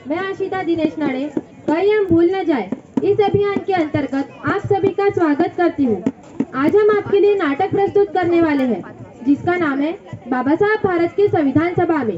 मैं आशिता दिनेश नाड़े, कहीं हम भूल न जाए इस अभियान के अंतर्गत आप सभी का स्वागत करती हूँ। आज हम आपके लिए नाटक प्रस्तुत करने वाले हैं जिसका नाम है बाबा साहब भारत के संविधान सभा में।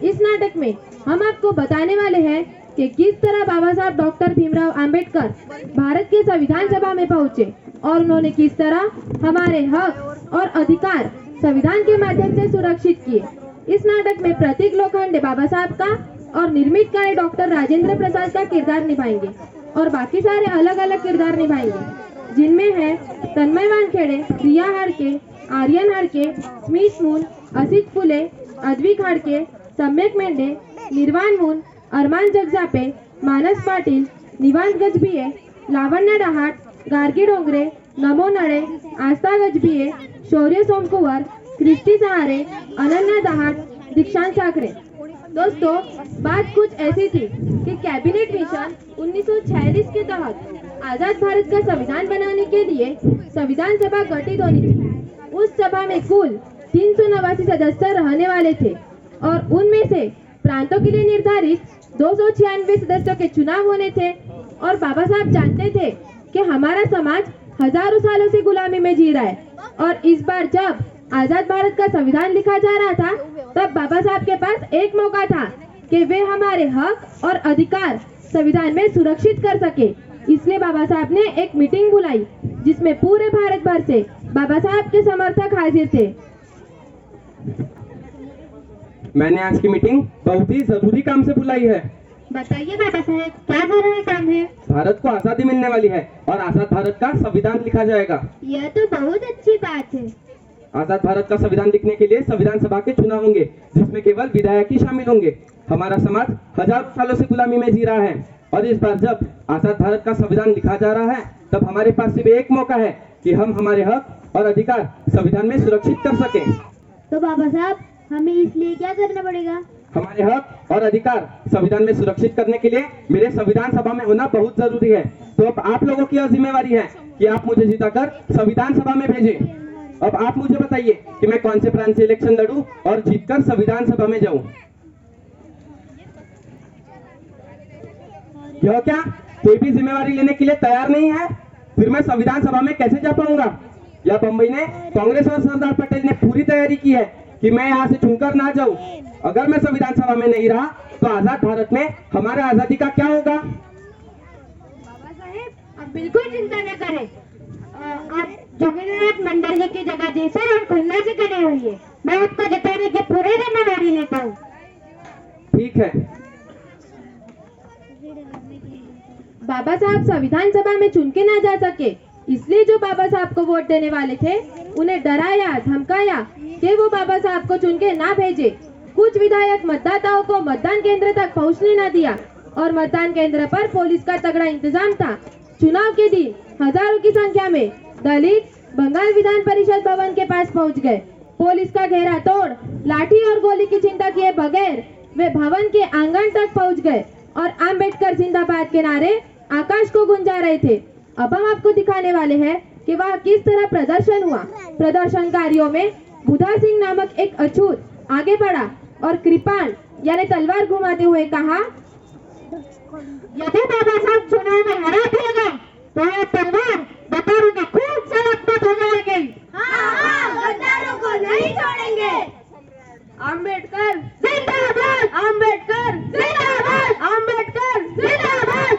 इस नाटक में हम आपको बताने वाले हैं कि किस तरह बाबा साहब डॉक्टर भीमराव अंबेडकर भारत के संविधान सभा में पहुंचे और उन्होंने किस तरह हमारे हक और अधिकार संविधान के माध्यम से सुरक्षित किए। इस नाटक में प्रतीक लोखंडे बाबा साहब का और निर्मित काळे डॉक्टर राजेंद्र प्रसाद का किरदार निभाएंगे और बाकी सारे अलग अलग किरदार निभाएंगे, जिनमें है तन्मय वानखेड़े, रिया हाड़के, आर्यन हाड़के, स्मित मून, असित फुले, अद्वी खाड़के, सम्यक मेंढे, निर्वाण मून, अरमान जगजापे, मानस पाटील, निवांत गजभिये, लावण्य डहाट, गार्गी डोंगरे, नमो नळे, आस्था गजभिये, शौर्य सोमकुंवर, क्रिस्टी सहारे, अनन्या दहाट, दीक्षांत साकरे। दोस्तों, बात कुछ ऐसी थी कि कैबिनेट मिशन 1946 के तहत आजाद भारत का संविधान बनाने के लिए संविधान सभा गठित होनी थी। उस सभा में कुल 389 सदस्य रहने वाले थे और उनमें से प्रांतों के लिए निर्धारित 296 सदस्यों के चुनाव होने थे। और बाबा साहब जानते थे कि हमारा समाज हजारों सालों से गुलामी में जी रहा है और इस बार जब आजाद भारत का संविधान लिखा जा रहा था तब बाबा साहब के पास एक मौका था कि वे हमारे हक और अधिकार संविधान में सुरक्षित कर सके। इसलिए बाबा साहब ने एक मीटिंग बुलाई जिसमें पूरे भारत भर से बाबा साहब के समर्थक हाजिर थे। मैंने आज की मीटिंग बहुत ही जरूरी काम से बुलाई है। बताइए बाबा साहब, क्या जरूरी काम है? भारत को आजादी मिलने वाली है और आजाद भारत का संविधान लिखा जाएगा। यह तो बहुत अच्छी बात है। आजाद भारत का संविधान लिखने के लिए संविधान सभा के चुनाव होंगे जिसमें केवल विधायक ही शामिल होंगे। हमारा समाज हजारों सालों से गुलामी में जी रहा है और इस बार जब आजाद भारत का संविधान लिखा जा रहा है तब हमारे पास सिर्फ एक मौका है कि हम हमारे हक और अधिकार संविधान में सुरक्षित कर सके। तो बाबा साहब, हमें इसलिए क्या करना पड़ेगा? हमारे हक और अधिकार संविधान में सुरक्षित करने के लिए मेरे संविधान सभा में होना बहुत जरूरी है। तो अब आप लोगों की यह जिम्मेवारी है कि आप मुझे जिताकर संविधान सभा में भेजें। अब आप मुझे बताइए कि मैं कौन से प्रांत से इलेक्शन लड़ूं और जीतकर संविधान सभा में जाऊं। यह क्या कोई भी जिम्मेवारी लेने के लिए तैयार नहीं है? फिर मैं संविधान सभा में कैसे जा पाऊंगा? या बंबई ने कांग्रेस और सरदार पटेल ने पूरी तैयारी की है कि मैं यहाँ से छूकर ना जाऊं। अगर मैं संविधान सभा में नहीं रहा तो आजाद भारत में हमारे आजादी का क्या होगा? बाबा साहेब, आप बिल्कुल चिंता न करें। आप जोगीनाथ मंडल की जगह जैसे और खुलने से करे हुई है, मैं आपको जिताने की पूरी जिम्मेदारी लेता हूँ। ठीक है। बाबा साहब संविधान सभा में चुन के ना जा सके, इसलिए जो बाबा साहब को वोट देने वाले थे उन्हें डराया धमकाया कि वो बाबा साहब को चुन के ना भेजे। कुछ विधायक मतदाताओं को मतदान केंद्र तक पहुंचने न दिया और मतदान केंद्र पर पुलिस का तगड़ा इंतजाम था। चुनाव के दिन हजारों की संख्या में दलित बंगाल विधान परिषद भवन के पास पहुंच गए। पुलिस का घेरा तोड़ लाठी और गोली की चिंता किए बगैर वे भवन के आंगन तक पहुंच गए और अंबेडकर जिंदाबाद के नारे आकाश को गुंजा रहे थे। अब हम आपको दिखाने वाले हैं कि वह किस तरह प्रदर्शन हुआ। प्रदर्शनकारियों में बुधा सिंह नामक एक अछूत आगे बढ़ा और कृपाण यानी तलवार घुमाते हुए कहा, यदि बाबा साहब चुनाव में हरा दिए गए तो यह तलवार गद्दारों के खून से लथपथ हो जाएगी। हाँ, गद्दारों को नहीं छोड़ेंगे। अंबेडकर जिंदाबाद, अंबेडकर जिंदाबाद, अंबेडकर जिंदाबाद।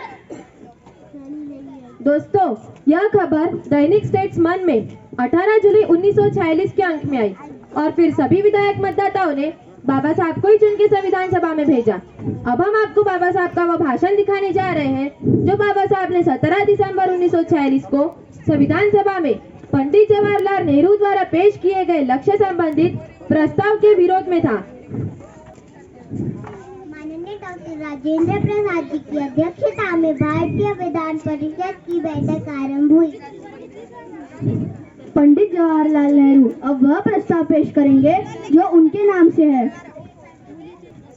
दोस्तों, यह खबर दैनिक स्टेट्समैन में 18 जुलाई 1946 के अंक में आई और फिर सभी विधायक मतदाताओं ने बाबा साहब को ही चुन के संविधान सभा में भेजा। अब हम आपको बाबा साहब का वो भाषण दिखाने जा रहे हैं जो बाबा साहब ने 17 दिसंबर 1946 को संविधान सभा में पंडित जवाहरलाल नेहरू द्वारा पेश किए गए लक्ष्य संबंधित प्रस्ताव के विरोध में था। माननीय डॉक्टर राजेंद्र प्रसाद जी की अध्यक्षता में भारतीय विधान परिषद की बैठक आरंभ हुई। पंडित जवाहरलाल नेहरू अब वह प्रस्ताव पेश करेंगे जो उनके नाम से है।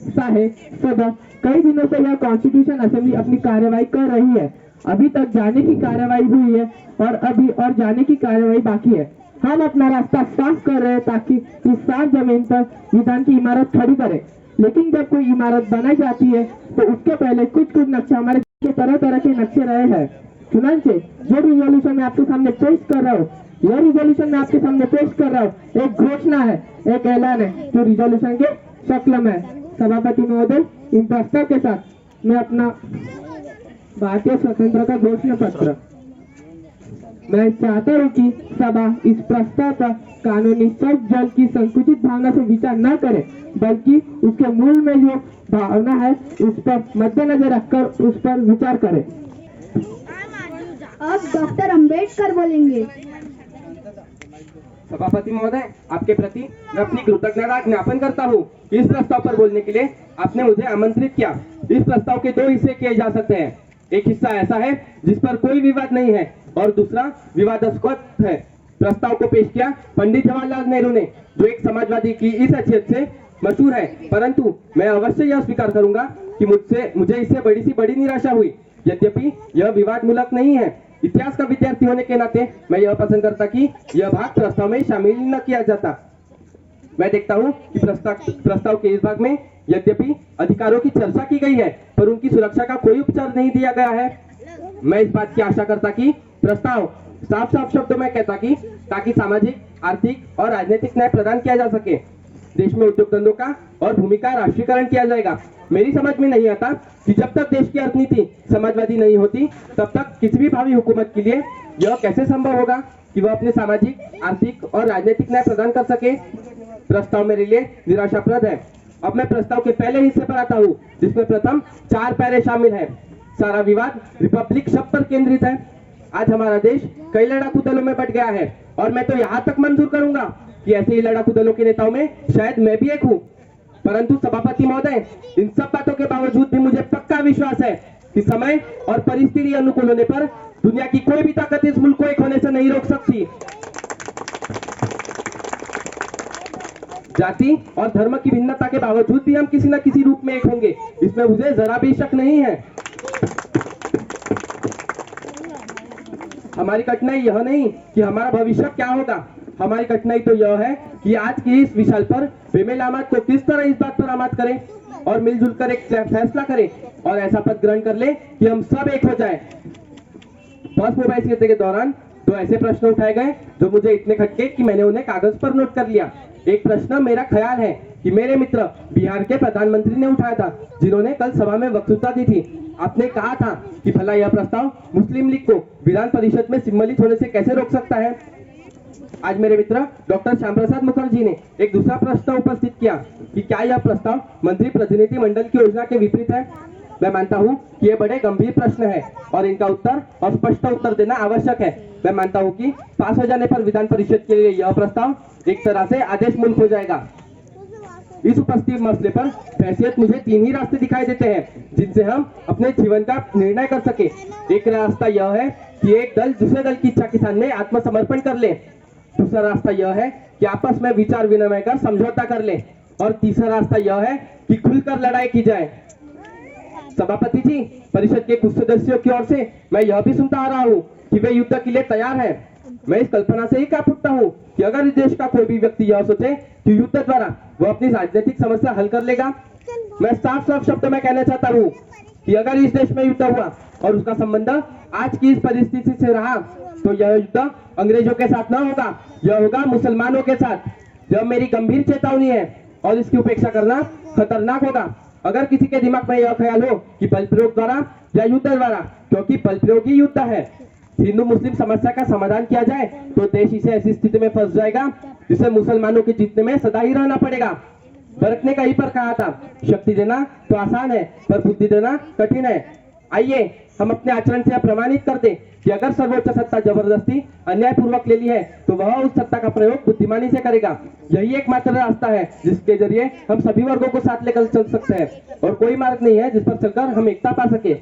साहेब सदर, कई दिनों से यह कॉन्स्टिट्यूशन असेंबली अपनी कार्यवाही कर रही है। अभी तक जाने की कार्यवाही हुई है और अभी और जाने की कार्यवाही बाकी है। हम अपना रास्ता साफ कर रहे हैं ताकि इस साफ जमीन पर विधान की इमारत खड़ी करें। लेकिन जब कोई इमारत बनाई जाती है तो उसके पहले कुछ नक्शे हमारे के तरह तरह के नक्शे रहे हैं। चुनांचे जो रिजोल्यूशन में आपके सामने पेश कर रहा हूँ, यह रिजोल्यूशन में आपके सामने पेश कर रहा हूँ एक घोषणा है, एक ऐलान है जो रिजोल्यूशन के शक्ल में है। सभापति महोदय, इन प्रस्ताव के साथ मैं अपना भारतीय स्वतंत्रता घोषणा पत्र मैं चाहता हूँ कि सभा इस प्रस्ताव का कानूनी सब जल की संकुचित भावना से विचार न करे, बल्कि उसके मूल में जो भावना है उस पर मद्देनजर रखकर उस पर विचार करे। अब डॉक्टर अंबेडकर बोलेंगे। सभापति महोदय, आपके प्रति मैं अपनी कृतज्ञता ज्ञापन करता हूँ। इस प्रस्ताव पर बोलने के लिए आपने मुझे आमंत्रित किया। इस प्रस्ताव के दो हिस्से किए जा सकते हैं। एक हिस्सा ऐसा है जिस पर कोई विवाद नहीं है और दूसरा विवादास्पद है। प्रस्ताव को पेश किया पंडित जवाहरलाल नेहरू ने, जो एक समाजवादी की इस हैसियत से मशहूर है, परंतु मैं अवश्य यह स्वीकार करूंगा कि मुझे इससे बड़ी निराशा हुई। यद्यपि यह विवाद मूलक नहीं है, इतिहास का विद्यार्थी होने के नाते मैं यह पसंद करता कि यह भाग प्रस्ताव में शामिल न किया जाता। मैं देखता हूँ कि प्रस्ताव के इस भाग में यद्यपि अधिकारों की चर्चा की गई है, पर उनकी सुरक्षा का कोई उपचार नहीं दिया गया है। मैं इस बात की आशा करता कि प्रस्ताव साफ शब्दों में कहता कि ताकि सामाजिक, आर्थिक और राजनीतिक न्याय प्रदान किया जा सके। देश में उद्योग धंधों का और भूमि का राष्ट्रीयकरण किया जाएगा। मेरी समझ में नहीं आता कि जब तक देश की अर्थनीति समाजवादी नहीं होती, तब तक किसी भी भावी हुकूमत के लिए यह कैसे संभव होगा कि वह अपने सामाजिक, आर्थिक और राजनीतिक न्याय प्रदान कर सके। प्रस्ताव मेरे लिए निराशाप्रद है। अब मैं प्रस्ताव के पहले हिस्से पर आता हूँ, जिसमें प्रथम 4 पैरे शामिल है। सारा विवाद रिपब्लिक शब्द पर केंद्रित है। आज हमारा देश कई लड़ाकू दलों में बट गया है और मैं तो यहाँ तक मंजूर करूंगा कि ऐसे ही लड़ाकू दलों के नेताओं में शायद मैं भी एक हूँ। परंतु सभापति महोदय, इन सब बातों के बावजूद भी मुझे पक्का विश्वास है कि समय और परिस्थिति अनुकूल होने पर दुनिया की कोई भी ताकत इस मुल्क को एक होने से नहीं रोक सकती। जाति और धर्म की भिन्नता के बावजूद भी हम किसी न किसी रूप में एक होंगे, इसमें मुझे जरा भी शक नहीं है। हमारी कठिनाई यह नहीं कि हमारा भविष्य क्या होगा, हमारी कठिनाई तो यह है कि आज की इस विशाल पर बेमेल आमाद को किस तरह इस बात पर आमाद करें और मिलजुल कर एक फैसला करें और ऐसा पद ग्रहण कर ले कि हम सब एक हो जाए। बस मोबाइल सीखने के दौरान 2 ऐसे प्रश्न उठाए गए जो मुझे इतने खटके कि मैंने उन्हें कागज पर नोट कर लिया। एक प्रश्न मेरा ख्याल है कि मेरे मित्र बिहार के प्रधानमंत्री ने उठाया था, जिन्होंने कल सभा में वक्तृता दी थी। आपने कहा था कि भला यह प्रस्ताव मुस्लिम लीग को विधान परिषद में सम्मिलित होने से कैसे रोक सकता है। आज मेरे मित्र डॉक्टर श्याम प्रसाद मुखर्जी ने एक दूसरा प्रश्न उपस्थित किया कि क्या यह प्रस्ताव मंत्री प्रतिनिधि मंडल की योजना के विपरीत है। मैं मानता हूं कि ये बड़े गंभीर प्रश्न है और इनका उत्तर और स्पष्ट उत्तर देना आवश्यक है। मैं मानता हूं कि पास हो जाने पर विधान परिषद के लिए यह प्रस्ताव एक तरह से आदेश मूल्य हो जाएगा। इस उपस्थित मसले पर हैसियत मुझे 3 ही रास्ते दिखाई देते हैं जिनसे हम अपने जीवन का निर्णय कर सके। एक रास्ता यह है कि एक दल दूसरे दल की इच्छा के सामने आत्मसमर्पण कर ले। दूसरा रास्ता यह है कि आपस में विचार विनिमय कर समझौता कर ले और तीसरा रास्ता यह है कि खुलकर लड़ाई की जाए। सभापति जी, परिषद के कुछ सदस्यों की ओर से मैं यह भी सुनता आ रहा हूँ कि वे युद्ध के लिए तैयार हैं। मैं इस कल्पना से ही कांप उठता हूँ कि अगर इस देश का कोई भी व्यक्ति यह सोचे कि युद्ध द्वारा वह अपनी राजनीतिक समस्या हल कर लेगा। मैं साफ शब्दों में कहना चाहता हूँ कि अगर इस देश में युद्ध हुआ और उसका संबंध आज की इस परिस्थिति से रहा तो यह युद्ध अंग्रेजों के साथ न होगा, यह होगा मुसलमानों के साथ। यह मेरी गंभीर चेतावनी है और इसकी उपेक्षा करना खतरनाक होगा। अगर किसी के दिमाग में यह ख्याल हो कि बल प्रयोग द्वारा या युद्ध द्वारा, क्योंकि बल प्रयोग ही युद्ध है, हिंदू मुस्लिम समस्या का समाधान किया जाए तो देश इसे ऐसी स्थिति में फंस जाएगा जिसे मुसलमानों के जीतने में सदा ही रहना पड़ेगा। भरत ने कहीं पर कहा था, शक्ति देना तो आसान है पर बुद्धि देना कठिन है। आइए हम अपने आचरण से प्रमाणित कर दें कि अगर सर्वोच्च सत्ता जबरदस्ती अन्यायपूर्वक ले ली है तो वह उस सत्ता का प्रयोग बुद्धिमानी से करेगा। यही एकमात्र रास्ता है जिसके जरिए हम सभी वर्गों को साथ लेकर चल सकते हैं और कोई मार्ग नहीं है जिस पर चलकर हम एकता पा सके।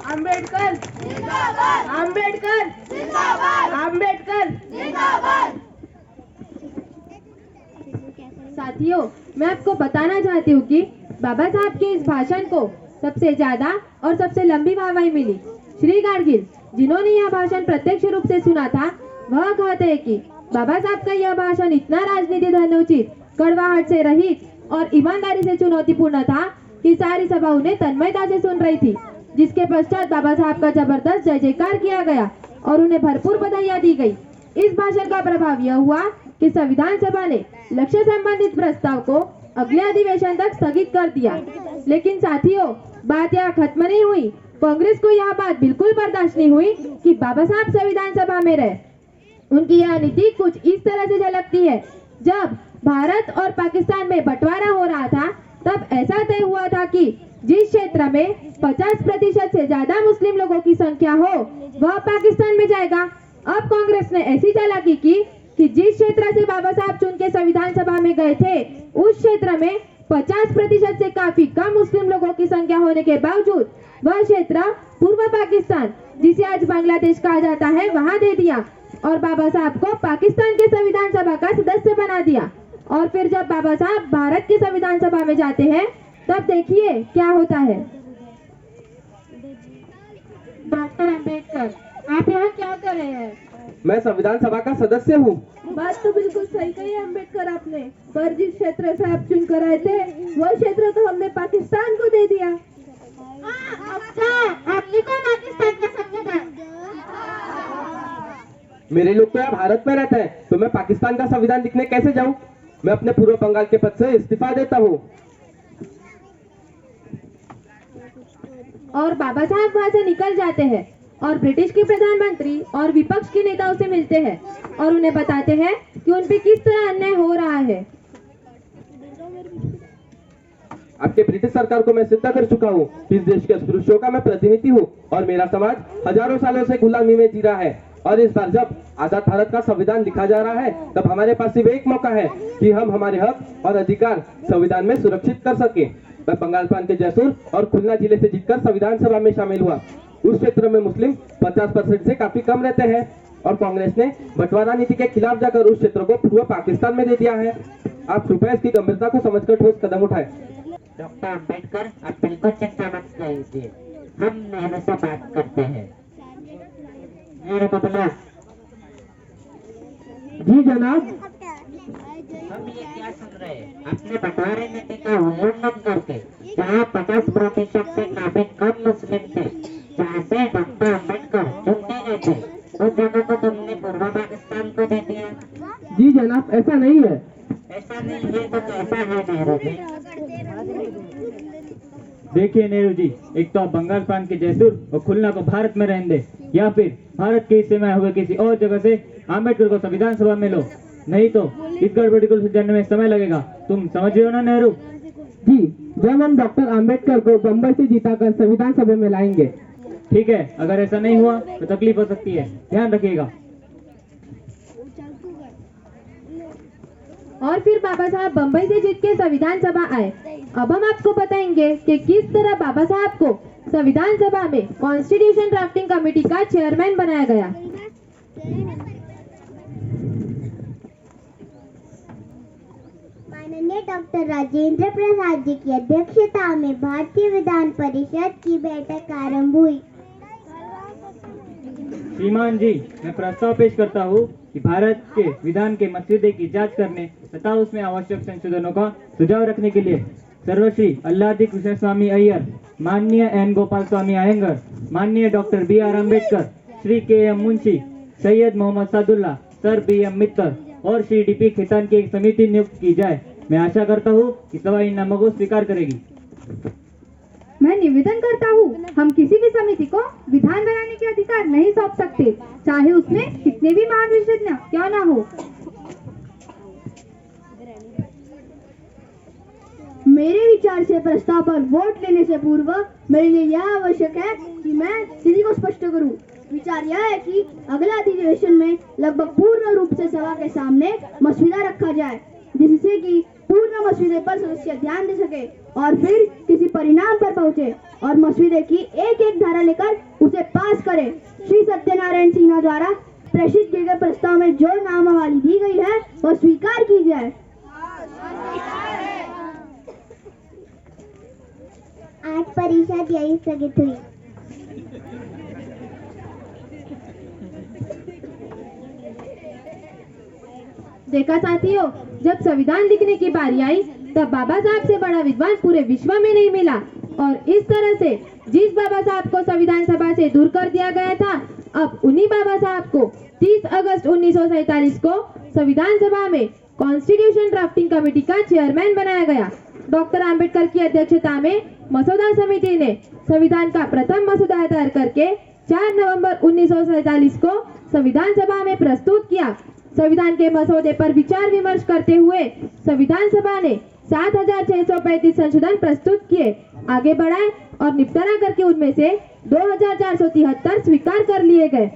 अंबेडकर जिंदाबाद, अंबेडकर जिंदाबाद, अंबेडकर जिंदाबाद। साथियों, मैं आपको बताना चाहती हूँ कि बाबा साहब के इस भाषण को सबसे ज्यादा और सबसे लंबी वाहवाही मिली। श्री गाडगिल, जिन्होंने यह भाषण प्रत्यक्ष रूप से सुना था, वह कहते हैं कि बाबा साहब का यह भाषण इतना राजनीति धनोचित, कड़वाहट से रहित और ईमानदारी से चुनौतीपूर्ण था कि सारी सभा उन्हें तन्मयता से सुन रही थी, जिसके पश्चात बाबा साहब का जबरदस्त जय जयकार किया गया और उन्हें भरपूर बधाइयां दी गई। इस भाषण का प्रभाव यह हुआ कि संविधान सभा ने लक्ष्य संबंधित प्रस्ताव को अगले अधिवेशन तक स्थगित कर दिया। लेकिन साथियों, बात यहाँ खत्म नहीं हुई। कांग्रेस को यह बात बिल्कुल बर्दाश्त नहीं हुई कि बाबा साहब संविधान सभा में रहे। उनकी यह नीति कुछ इस तरह से झलकती है। जब भारत और पाकिस्तान में बंटवारा हो रहा था, तब ऐसा तय हुआ था कि जिस क्षेत्र में 50% से ज्यादा मुस्लिम लोगों की संख्या हो, वह पाकिस्तान में जाएगा। अब कांग्रेस ने ऐसी चालाकी की कि जिस क्षेत्र से बाबा साहब चुन के संविधान सभा में गए थे, उस क्षेत्र में 50% से काफी कम मुस्लिम लोगों की संख्या होने के बावजूद वह क्षेत्र पूर्व पाकिस्तान, जिसे आज बांग्लादेश कहा जाता है, वहां दे दिया और बाबा साहब को पाकिस्तान के संविधान सभा का सदस्य बना दिया। और फिर जब बाबा साहब भारत के संविधान सभा में जाते हैं, तब देखिए क्या होता है। डॉक्टर अंबेडकर, आप यहाँ क्या कर रहे हैं? मैं संविधान सभा का सदस्य हूँ। बात तो बिल्कुल सही कही अंबेडकर आपने, पर जिस क्षेत्र से आप चुन कर आए थे, वह क्षेत्र तो हमने पाकिस्तान को दे दिया। अच्छा, आपने को पाकिस्तान का संविधान? मेरे लोग तो यहाँ भारत में रहते हैं, तो मैं पाकिस्तान का संविधान लिखने कैसे जाऊँ? मैं अपने पूर्व बंगाल के पद से इस्तीफा देता हूँ। और बाबा साहब वहां से निकल जाते हैं और ब्रिटिश के प्रधानमंत्री और विपक्ष के नेताओं से मिलते हैं और उन्हें बताते हैं कि उन पे किस तरह अन्याय हो रहा है। आपके ब्रिटिश सरकार को मैं सिद्ध कर चुका हूँ कि इस देश के अस्पृश्यों का मैं प्रतिनिधि हूँ और मेरा समाज हजारों सालों से गुलामी में जी रहा है। और इस बार जब आजाद भारत का संविधान लिखा जा रहा है, तब हमारे पास सिर्फ एक मौका है कि हम हमारे हक और अधिकार संविधान में सुरक्षित कर सके। मैं बंगाल प्रांत के जयपुर और खुलना जिले से जीतकर संविधान सभा में शामिल हुआ। उस क्षेत्र में मुस्लिम 50% से काफी कम रहते हैं और कांग्रेस ने बंटवारा नीति के खिलाफ जाकर उस क्षेत्र को पूर्व पाकिस्तान में दे दिया है। आप कृपया इसकी गंभीरता को समझकर ठोस कदम उठाएं। डॉक्टर अंबेडकर, आप बिल्कुल चिंता मत कीजिए, हम नेहरू से बात करते हैं। मेरे बदला जी जनाब। हम ये क्या सुन रहे हैं? अपने बंटवारे नीति का उल्लंघन करके जहाँ 50% से काफी कम मुस्लिम थे, जहाँ से डॉक्टर अंबेडकर चुनते गए थे, उस जगह को तुमने पूर्व पाकिस्तान को दे दिया। जी जनाब, ऐसा नहीं है। ऐसा नहीं है तो कैसा है नेहरू जी? देखिए नेहरू जी, एक तो आप बंगाल प्रांत के जयपुर और खुलना को भारत में रहने दे, या फिर भारत के हिस्से में हुए किसी और जगह से आम्बेडकर को संविधान सभा में लो, नहीं तो इस गड़बड़ी को सुलझाने में समय लगेगा। तुम समझ रहे हो ना नेहरू? जी, जब हम डॉक्टर अंबेडकर को बम्बई से जीताकर संविधान सभा में लाएंगे। ठीक है, अगर ऐसा नहीं हुआ तो तकलीफ हो सकती है, ध्यान रखिएगा। और फिर बाबा साहब बम्बई से जीत के संविधान सभा आए। अब हम आपको बताएंगे कि किस तरह बाबा साहब को संविधान सभा में कॉन्स्टिट्यूशन ड्राफ्टिंग कमेटी का चेयरमैन बनाया गया। माननीय डॉक्टर राजेंद्र प्रसाद जी की अध्यक्षता में भारतीय विधान परिषद की बैठक आरंभ हुई। श्रीमान जी, मैं प्रस्ताव पेश करता हूँ कि भारत के विधान के मसौदे की जांच करने तथा उसमें आवश्यक संशोधनों का सुझाव रखने के लिए सर्वश्री अल्लादी कृष्ण स्वामी अय्यर, माननीय एन गोपाल स्वामी अयंगर, माननीय doctor B.R. Ambedkar, Shri K.M. Munshi, Syed Mohammad Saadulla, sir B.M. Mittal और श्री D.P. खेतान की एक समिति नियुक्त की जाए। मैं आशा करता हूँ कि सभा इन नामों को स्वीकार करेगी। मैं निवेदन करता हूँ, हम किसी भी समिति को विधान बनाने के अधिकार नहीं सौंप सकते, चाहे उसमें कितने भी महान विशेषज्ञ क्यों ना हो। मेरे विचार से प्रस्ताव पर वोट लेने से पूर्व मेरे लिए यह आवश्यक है कि मैं स्थिति को स्पष्ट करूं। विचार यह है कि अगला अधिवेशन में लगभग पूर्ण रूप से सभा के सामने मसौदा रखा जाए, जिससे कि पूर्ण मसौदे पर सदस्य ध्यान दे सके और फिर किसी परिणाम पर पहुंचे और मसौदे की एक एक धारा लेकर उसे पास करे। श्री सत्यनारायण सिन्हा द्वारा प्रेषित किए गए प्रस्ताव में जो नामावली दी गई है वह स्वीकार की जाए। आज परिषद यही स्थगित हुई। देखा साथियों, जब संविधान लिखने की बारी आई तब बाबा साहब से बड़ा विद्वान पूरे विश्व में नहीं मिला। और इस तरह से जिस बाबा साहब को संविधान सभा से दूर कर दिया गया था, अब उन्हीं बाबा साहब को 30 अगस्त 1947 को संविधान सभा में कॉन्स्टिट्यूशन ड्राफ्टिंग कमेटी का चेयरमैन बनाया गया। डॉक्टर आम्बेडकर की अध्यक्षता में मसौदा समिति ने संविधान का प्रथम मसौदा तैयार करके 4 नवंबर 1947 को संविधान सभा में प्रस्तुत किया। संविधान के मसौदे पर विचार विमर्श करते हुए संविधान सभा ने 7635 संशोधन प्रस्तुत किए, आगे बढ़ाए और निपटारा करके उनमें से 2473 स्वीकार कर लिए गए।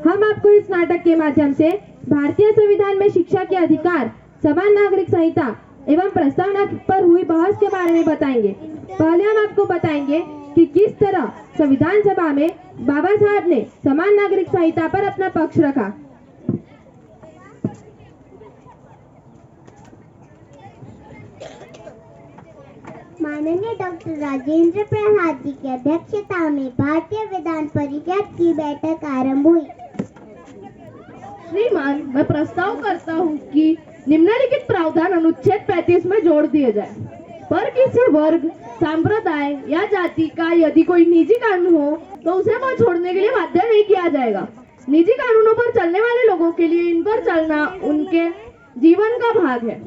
हम आपको इस नाटक के माध्यम से भारतीय संविधान में शिक्षा के अधिकार, समान नागरिक संहिता एवं प्रस्तावना पर हुई बहस के बारे में बताएंगे। पहले हम आपको बताएंगे कि किस तरह संविधान सभा में बाबा साहब ने समान नागरिक संहिता पर अपना पक्ष रखा। माननीय डॉक्टर राजेंद्र प्रसाद जी की अध्यक्षता में भारतीय विधान परिषद की बैठक आरंभ हुई। श्रीमान, मैं प्रस्ताव करता हूँ कि निम्नलिखित प्रावधान अनुच्छेद 35 में जोड़ दिए जाए। पर किसी वर्ग, संप्रदाय या जाति का यदि कोई निजी कानून हो तो उसे वह छोड़ने के लिए बाध्य नहीं किया जाएगा। निजी कानूनों पर चलने वाले लोगों के लिए इन पर चलना उनके जीवन का भाग है,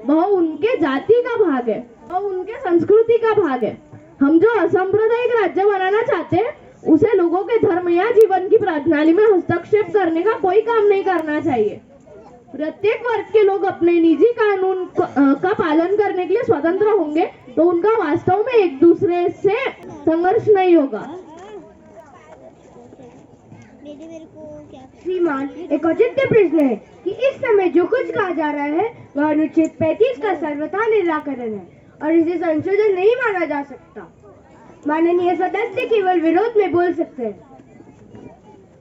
वह उनके जाति का भाग है और उनके संस्कृति का भाग है। हम जो असंप्रदायिक राज्य बनाना चाहते हैं उसे लोगों के धर्म या जीवन की प्रणाली में हस्तक्षेप करने का कोई काम नहीं करना चाहिए। प्रत्येक वर्ग के लोग अपने निजी कानून का पालन करने के लिए स्वतंत्र होंगे तो उनका वास्तव में एक दूसरे से संघर्ष नहीं होगा। श्रीमान, एक औचित्य प्रश्न है कि इस समय जो कुछ कहा जा रहा है वह अनुच्छेद 35 का सर्वथा निराकरण है और इसे संशोधन नहीं माना जा सकता। माननीय सदस्य केवल विरोध में बोल सकते हैं।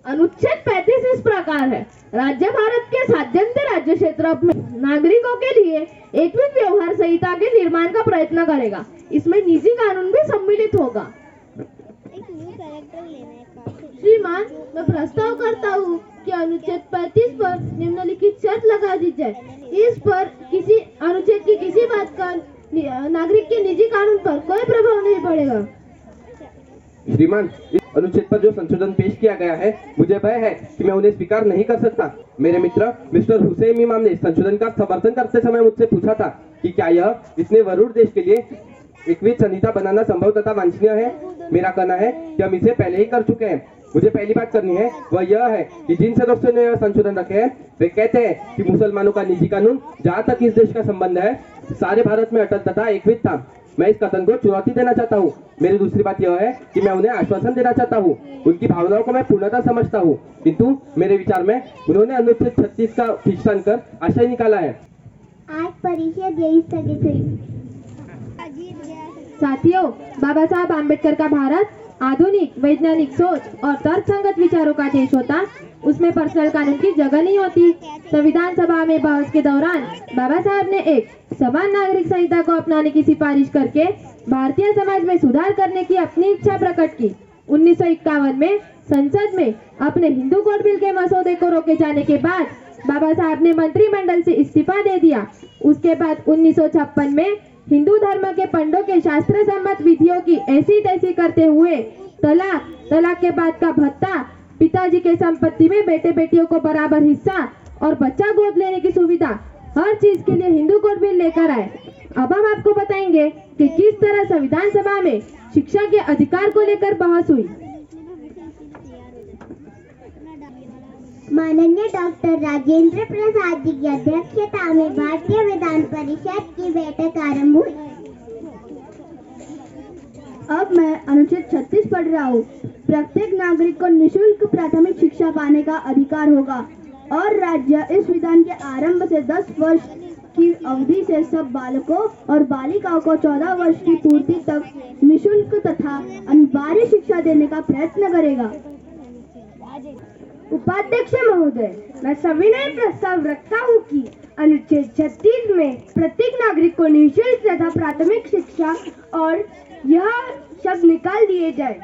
अनुच्छेद 35 इस प्रकार है, राज्य भारत के साध्यंत राज्य क्षेत्र में नागरिकों के लिए एकविध व्यवहार संहिता के निर्माण का प्रयत्न करेगा। इसमें निजी कानून भी सम्मिलित होगा। श्रीमान, मैं प्रस्ताव करता हूँ कि अनुच्छेद 35 पर निम्नलिखित शर्त लगा दी जाए। इस पर किसी अनुच्छेद की किसी बात का नागरिक के निजी कानून पर कोई प्रभाव नहीं पड़ेगा। श्रीमान, इस अनुच्छेद पर जो संशोधन पेश किया गया है, मुझे भय है कि मैं उन्हें स्वीकार नहीं कर सकता। मेरे मित्र मिस्टर हुसैन इमाम ने संशोधन का समर्थन करते समय मुझसे पूछा था कि क्या यह इतने वरूण देश के लिए एकविध संहिता बनाना संभव तथा वांछनीय है। मेरा कहना है कि हम इसे पहले ही कर चुके हैं। मुझे पहली बात करनी है वह यह है कि जिन सदस्यों ने यह संशोधन रखे हैं वे कहते हैं कि मुसलमानों का निजी कानून जहाँ तक इस देश का संबंध है सारे भारत में अटल तथा एकविध था। मैं इस कथन को चुनौती देना चाहता हूँ। मेरी दूसरी बात यह है कि मैं उन्हें आश्वासन देना चाहता हूँ। उनकी भावनाओं को मैं पूर्णतः समझता हूँ, किंतु मेरे विचार में उन्होंने अनुच्छेद 36 का खींचतान कर आशय निकाला है। आज परिषद यही स्थगित हुई। साथियों, बाबा साहब आम्बेडकर का भारत आधुनिक वैज्ञानिक सोच और तर्कसंगत विचारों का देश होता, उसमें पर्सनल कानून की जगह नहीं होती। संविधान सभा में बहस के दौरान बाबा साहब ने एक समान नागरिक संहिता को अपनाने की सिफारिश करके भारतीय समाज में सुधार करने की अपनी इच्छा प्रकट की। 1951 में संसद में अपने हिंदू कोड बिल के मसौदे को रोके जाने के बाद बाबा साहब ने मंत्रिमंडल से इस्तीफा दे दिया। उसके बाद 1956 में हिंदू धर्म के पंडों के शास्त्र सम्मत विधियों की ऐसी तैसी करते हुए तलाक के बाद का भत्ता, पिताजी के संपत्ति में बेटे बेटियों को बराबर हिस्सा और बच्चा गोद लेने की सुविधा, हर चीज के लिए हिंदू कोड बिल लेकर आए। अब हम आपको बताएंगे कि किस तरह संविधान सभा में शिक्षा के अधिकार को लेकर बहस हुई। माननीय डॉक्टर राजेंद्र प्रसाद जी की अध्यक्षता में भारतीय विधान परिषद की बैठक आरंभ हुई। अब मैं अनुच्छेद 36 पढ़ रहा हूँ। प्रत्येक नागरिक को निशुल्क प्राथमिक शिक्षा पाने का अधिकार होगा और राज्य इस विधान के आरंभ से 10 वर्ष की अवधि से सब बालकों और बालिकाओं को 14 वर्ष की पूर्ति तक निशुल्क तथा अनिवार्य शिक्षा देने का प्रयत्न करेगा। उपाध्यक्ष महोदय, मैं सविनय प्रस्ताव रखता हूँ कि अनुच्छेद 36 में प्रत्येक नागरिक को निःशुल्क तथा प्राथमिक शिक्षा और यह शब्द निकाल दिए जाए।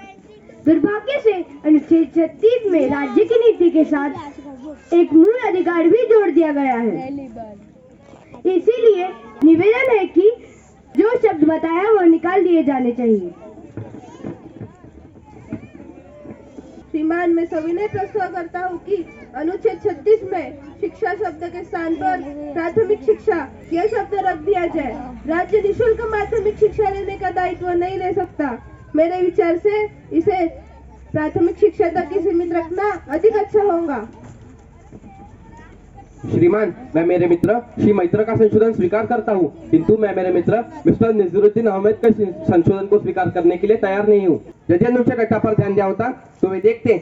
दुर्भाग्य से अनुच्छेद 36 में राज्य की नीति के साथ एक मूल अधिकार भी जोड़ दिया गया है। इसीलिए निवेदन है कि जो शब्द बताया वो निकाल दिए जाने चाहिए। श्रीमान, मैं सविनय प्रस्ताव करता हूँ कि अनुच्छेद 36 में शिक्षा शब्द के स्थान पर प्राथमिक शिक्षा यह शब्द रख दिया जाए। राज्य निःशुल्क माध्यमिक शिक्षा लेने का दायित्व नहीं ले सकता। मेरे विचार से इसे प्राथमिक शिक्षा तक ही सीमित रखना अधिक अच्छा होगा। श्रीमान, मैं मेरे मित्र श्री मैत्र का संशोधन स्वीकार करता हूँ, किंतु मैं मेरे मित्र मिस्टर नजीरुद्दीन अहमद के संशोधन को स्वीकार करने के लिए तैयार नहीं हूँ। यदि अनुच्छेद 18 पर ध्यान दिया होता तो वे देखते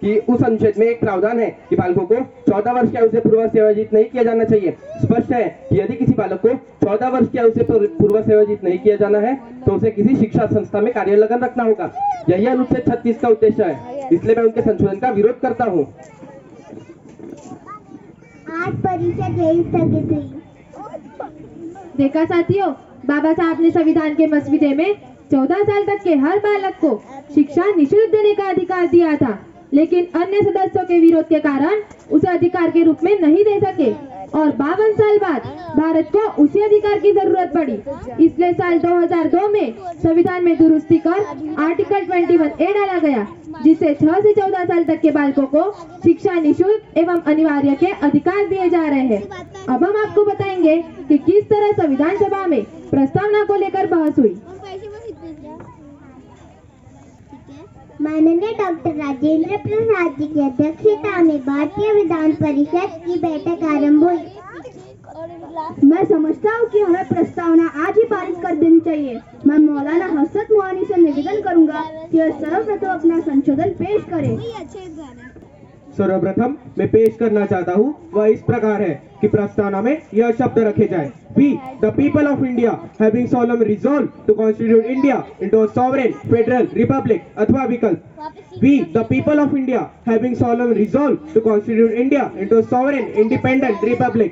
कि उस अनुच्छेद में एक प्रावधान है कि बालकों को 14 वर्ष की आयु से पूर्व सेवायोजित नहीं किया जाना चाहिए। स्पष्ट है कि यदि किसी बालक को 14 वर्ष की आयु से पूर्व सेवायोजित नहीं किया जाना है तो उसे किसी शिक्षा संस्था में कार्यलगन रखना होगा। यही अनुच्छेद 36 का उद्देश्य है, इसलिए मैं उनके संशोधन का विरोध करता हूँ। आज परिषद यही स्थगित हुई। देखा साथियों, बाबा साहब ने संविधान के मसौदे में 14 साल तक के हर बालक को शिक्षा निःशुल्क देने का अधिकार दिया था, लेकिन अन्य सदस्यों के विरोध के कारण उसे अधिकार के रूप में नहीं दे सके और 52 साल बाद भारत को उसी अधिकार की जरूरत पड़ी। इसलिए साल 2002 में संविधान में दुरुस्ती कर आर्टिकल 21A डाला गया, जिससे 6 से 14 साल तक के बालकों को शिक्षा निःशुल्क एवं अनिवार्य के अधिकार दिए जा रहे हैं। अब हम आपको बताएंगे कि किस तरह संविधान सभा में प्रस्तावना को लेकर बहस हुई। माननीय डॉक्टर राजेंद्र प्रसाद जी की अध्यक्षता में भारतीय विधान परिषद की बैठक आरंभ हुई। मैं समझता हूँ कि हमें प्रस्तावना आज ही पारित कर देनी चाहिए। मैं मौलाना हसरत मोहानी से निवेदन करूंगा कि वह सर्वप्रथम अपना संशोधन पेश करें। सर्वप्रथम मैं पेश करना चाहता हूँ वह इस प्रकार है कि प्रस्तावना में यह शब्द रखे जाए, We the people of India having solemn resolved to constitute India into a sovereign federal republic अथवा विकल्प We the people of India having solemn resolved to constitute India into a sovereign independent republic।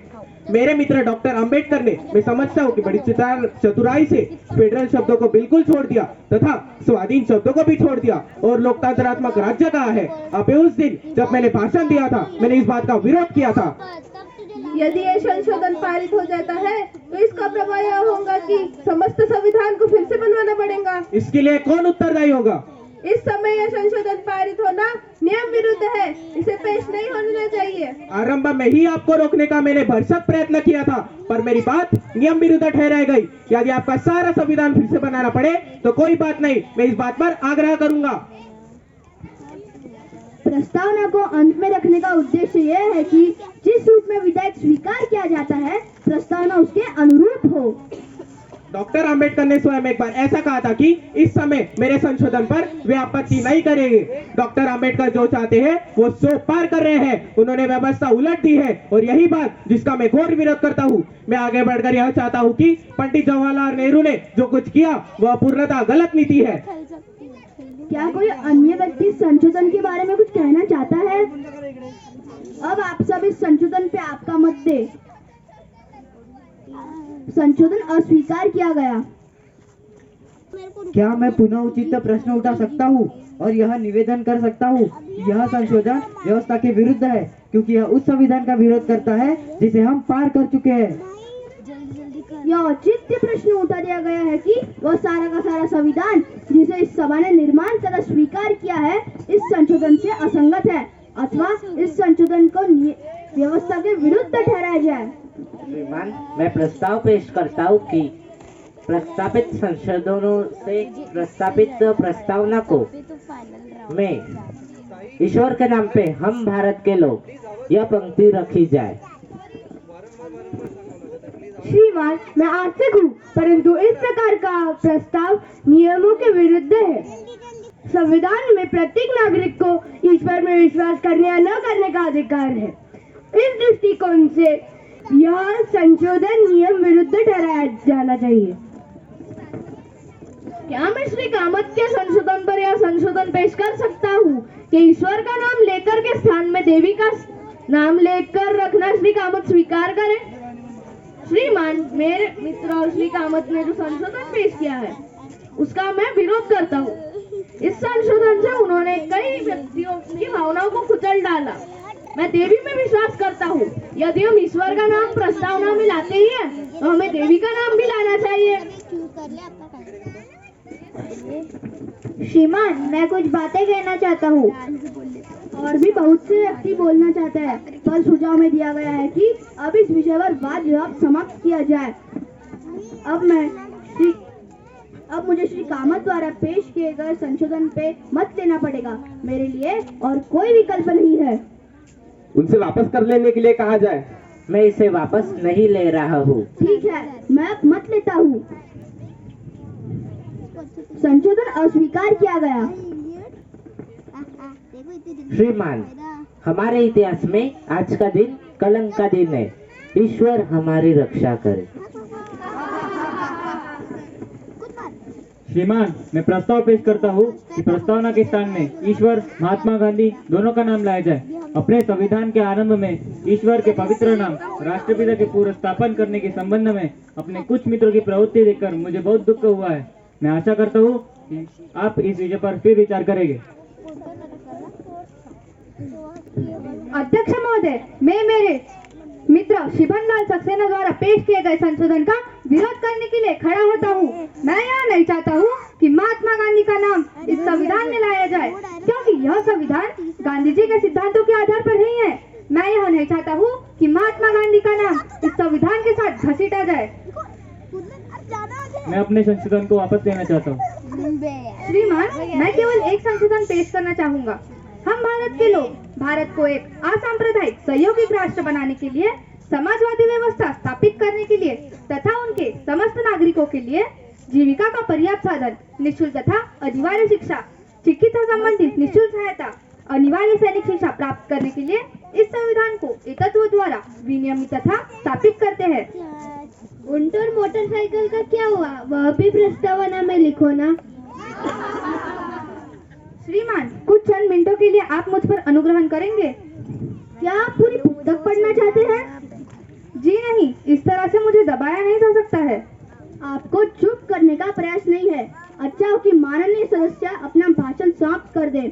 मेरे मित्र doctor Ambedkar ने, मैं समझता हूँ कि बड़ी चतुराई से फेडरल शब्दों को बिल्कुल छोड़ दिया तथा स्वाधीन शब्दों को भी छोड़ दिया और लोकतंत्रात्मक राज्य कहा है। अब उस दिन जब मैंने भाषण दिया था, मैंने इस बात का विरोध किया था। यदि ये संशोधन पारित हो जाता है तो इसका प्रभाव यह होगा कि समस्त संविधान को फिर से बनवाना पड़ेगा। इसके लिए कौन उत्तरदायी होगा? इस समय यह संशोधन पारित होना नियम विरुद्ध है, इसे पेश नहीं होना चाहिए। आरंभ में ही आपको रोकने का मैंने भरसक प्रयत्न किया था, पर मेरी बात नियम विरुद्ध ठहराई गई। यदि आपका सारा संविधान फिर से बनाना पड़े तो कोई बात नहीं, मैं इस बात पर आग्रह करूंगा। प्रस्तावना को अंत में रखने का उद्देश्य यह है कि जिस रूप में विधेयक स्वीकार किया जाता है, प्रस्तावना उसके अनुरूप हो। डॉक्टर अंबेडकर ने स्वयं एक बार ऐसा कहा था कि इस समय मेरे संशोधन पर वे आपत्ति नहीं करेंगे। डॉक्टर अंबेडकर जो चाहते हैं वो सो पार कर रहे हैं। उन्होंने व्यवस्था उलट दी है और यही बात जिसका मैं घोर विरोध करता हूँ। मैं आगे बढ़कर यह चाहता हूँ कि पंडित जवाहरलाल नेहरू ने जो कुछ किया वह पूर्णतः गलत नीति है। क्या कोई अन्य व्यक्ति संशोधन के बारे में कुछ कहना चाहता है? अब आप सब इस संशोधन पे आपका मत दे। संशोधन अस्वीकार किया गया। क्या मैं पुनः उचित प्रश्न उठा सकता हूँ और यह निवेदन कर सकता हूँ? यह संशोधन व्यवस्था के विरुद्ध है, क्योंकि यह उस संविधान का विरोध करता है जिसे हम पार कर चुके हैं। यह औचित्य प्रश्न उठा दिया गया है कि वह सारा का सारा संविधान जिसे इस सभा ने निर्माण तथा स्वीकार किया है, इस संशोधन से असंगत है अथवा इस संशोधन को व्यवस्था के विरुद्ध ठहराया जाए। श्रीमान, मैं प्रस्ताव पेश करता हूँ कि प्रस्तावित संशोधनों से प्रस्तावित प्रस्तावना को में ईश्वर के नाम पे हम भारत के लोग यह पंक्ति रखी जाए। श्रीमान, मैं आस्तिक हूँ, परंतु इस प्रकार का प्रस्ताव नियमों के विरुद्ध है। संविधान में प्रत्येक नागरिक को ईश्वर में विश्वास करने या न करने का अधिकार है। इस दृष्टिकोण से यह संशोधन नियम विरुद्ध ठहराया जाना चाहिए। क्या मैं श्री कामत के संशोधन पर यह संशोधन पेश कर सकता हूँ कि ईश्वर का नाम लेकर के स्थान में देवी का नाम लेकर रखना श्री कामत स्वीकार करें? श्रीमान, मेरे मित्र और श्री कामत ने जो संशोधन पेश किया है उसका मैं विरोध करता हूँ। इस संशोधन से उन्होंने कई व्यक्तियों की भावनाओं को कुचल डाला। मैं देवी में विश्वास करता हूँ, यदि हम ईश्वर का नाम प्रस्तावना में लाते ही हैं, तो हमें देवी का नाम भी लाना चाहिए। श्रीमान, मैं कुछ बातें कहना चाहता हूँ। और भी बहुत से व्यक्ति बोलना चाहते हैं, पर सुझाव में दिया गया है कि अब इस विषय पर वाद विवाद समाप्त किया जाए। अब मुझे श्री कामत द्वारा पेश किए गए संशोधन पे मत लेना पड़ेगा। मेरे लिए और कोई विकल्प नहीं है। उनसे वापस कर लेने के लिए कहा जाए। मैं इसे वापस नहीं ले रहा हूँ। ठीक है, मैं अब मत लेता हूँ। संशोधन अस्वीकार किया गया। श्रीमान, हमारे इतिहास में आज का दिन कलंक का दिन है। ईश्वर हमारी रक्षा करे। श्रीमान, मैं प्रस्ताव पेश करता हूँ कि प्रस्तावना के स्थान में ईश्वर, महात्मा गांधी दोनों का नाम लाया जाए। अपने संविधान के आरंभ में ईश्वर के पवित्र नाम राष्ट्रपिता के पूर्व स्थापन करने के संबंध में अपने कुछ मित्रों की प्रवृत्ति देखकर मुझे बहुत दुख हुआ है। मैं आशा करता हूँ कि आप इस विषय पर फिर विचार करेंगे। अध्यक्ष महोदय, मैं मेरे मित्र शिवनलाल सक्सेना द्वारा पेश किए गए संशोधन का विरोध करने के लिए खड़ा होता हूँ। मैं यह नहीं चाहता हूँ कि महात्मा गांधी का नाम इस संविधान में लाया जाए, क्योंकि यह संविधान गांधी जी के सिद्धांतों के आधार पर नहीं है। मैं यह नहीं चाहता हूँ कि महात्मा गांधी का नाम इस संविधान के साथ घसीटा जाए। मैं अपने संशोधन को वापस लेना चाहता हूँ। श्रीमान, मैं केवल एक संशोधन पेश करना चाहूंगा। हम भारत के लोग भारत को एक असांप्रदायिक सहयोगी राष्ट्र बनाने के लिए, समाजवादी व्यवस्था स्थापित करने के लिए तथा उनके समस्त नागरिकों के लिए जीविका का पर्याप्त साधन, निःशुल्क तथा अनिवार्य शिक्षा, चिकित्सा संबंधी निःशुल्क सहायता, अनिवार्य सैनिक शिक्षा प्राप्त करने के लिए इस संविधान को एकत्व द्वारा विनियमित तथा स्थापित करते हैं। ऊंट और मोटरसाइकिल का क्या हुआ? वह भी प्रस्तावना में लिखो ना। श्रीमान, कुछ चंद मिनटों के लिए आप मुझ पर अनुग्रहण करेंगे? क्या आप पूरी पुस्तक पढ़ना चाहते हैं? जी नहीं, इस तरह से मुझे दबाया नहीं जा सकता है। आपको चुप करने का प्रयास नहीं है। अच्छा हो कि माननीय सदस्य अपना भाषण समाप्त कर दे।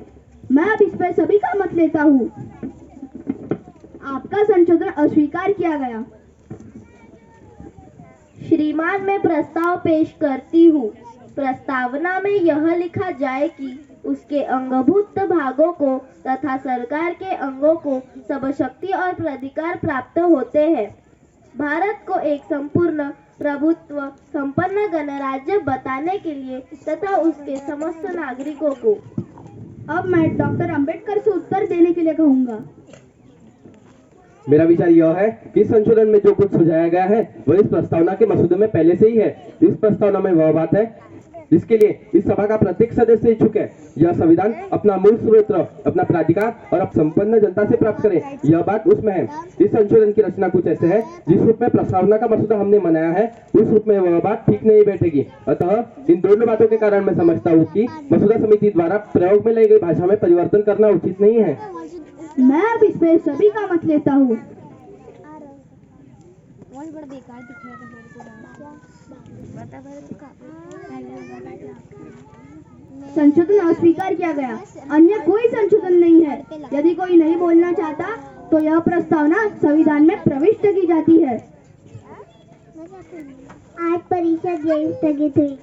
मैं अब इस पर सभी का मत लेता हूँ। आपका संशोधन अस्वीकार किया गया। श्रीमान, मैं प्रस्ताव पेश करती हूँ। प्रस्तावना में यह लिखा जाए कि उसके अंगभूत भागों को तथा सरकार के अंगों को सब शक्ति और प्राधिकार प्राप्त होते हैं। भारत को एक संपूर्ण प्रभुत्व संपन्न गणराज्य बताने के लिए तथा उसके समस्त नागरिकों को। अब मैं डॉक्टर अंबेडकर से उत्तर देने के लिए कहूँगा। मेरा विचार यह है कि इस संशोधन में जो कुछ सुझाया गया है वह इस प्रस्तावना के मसौदे में पहले से ही है। इस प्रस्तावना में वह बात है जिसके लिए इस सभा का प्रत्येक सदस्य इच्छुक है। यह संविधान अपना मूल स्रोत, अपना प्राधिकार और अब संपन्न जनता से प्राप्त करे, यह बात उसमें है। इस संशोधन की रचना कुछ ऐसे है जिस रूप में प्रस्तावना का मसौदा हमने बनाया है उस रूप में वह बात ठीक नहीं बैठेगी। अतः इन दोनों बातों के कारण मैं समझता हूँ कि मसौदा समिति द्वारा प्रयोग में लाई गई भाषा में परिवर्तन करना उचित नहीं है। मैं अब इस पे सभी का मत लेता हूँ। संशोधन अस्वीकार किया गया। अन्य कोई संशोधन नहीं है। यदि कोई नहीं बोलना चाहता तो यह प्रस्तावना संविधान में प्रविष्ट की जाती है। आज परिषद यही स्थगित हुई।